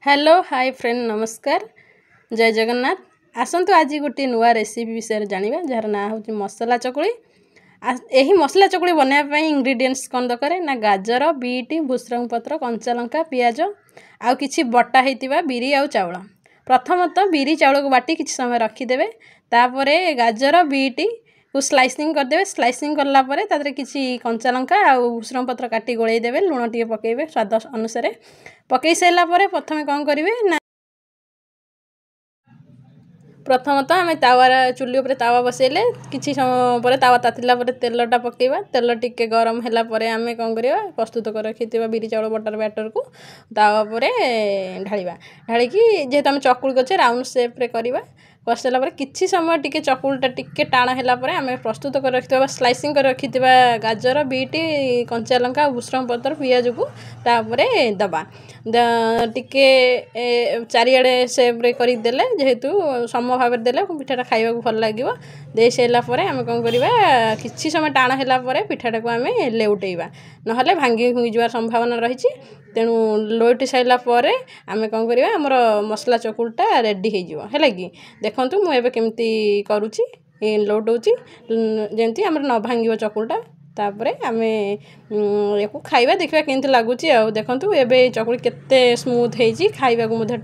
Hello hi friend नमस्कार जय जगन्नाथ आसतु आज गोटे नुआ रेसिपी विषय जाना जार ना हूँ मसला चकुली। यही मसला चकुली बनाइबा इंग्रेडिएंट्स कौन दरकार ना गाजर बीट भुसरंग पत्र कंचा लंका पियाज आउ किछि बटा होइतिबा बिरी आउ चाउल। प्रथमतः बिरी चाउल को बाटी किछि समय रखिदेवे तापरे गाजर बीट को स्लाइसिंग करदे। स्लाइसिंग करला परे तादरे किछि कंचा लंका आउ भुसरंग पत्र काटी गोळेई देबे लुण टिके पकेइबे स्वाद अनुसार पकई सारा पर प्रथम कौन करेंगे ना प्रथमतः आम तावा चुली उपर तावा बसैले किसी समय पर तावा तातिला तेलटा पकेबा तेल टिके गरम है आम कौन करवा प्रस्तुत कर रखि बिरी चाउल बटर बैटर को तावा पर ढालिबा ढालिकी जेहेतु आम चकुली करछे राउंड शेप रे करवा करसाला पर किछि समय टिके चकुलटा टिके टाण है आम प्रस्तुत कर रखिथिबा स्लाइसिंग कर रखिथिबा गाजर बीट कंचा लंका भुसरंग पत्र पियाज को तापर दबा टिके चारिआडे शेप रे करी देले जेहेतु सम भाव देले पिठाटा खाइबा को भल लागिवो दे साइला परे आम कौन करवा किछि समय टाण है पिठाटा को आम लेउटेइबा नहले भांगी हुई जवार संभावना रही तेणु लोट साइला परे आम कौन करवा आमर मसला चकुलटा रेडी हो है कि देखंतु मु एबे केमती करूची लोटौची जेमती आमर न भांगिबो चकुलटा तापरे आमे याकू खाइबा देखबा केमती लागुची आ देखंतु एबे चकुली केते स्मूथ हेजी खाइबा को मधे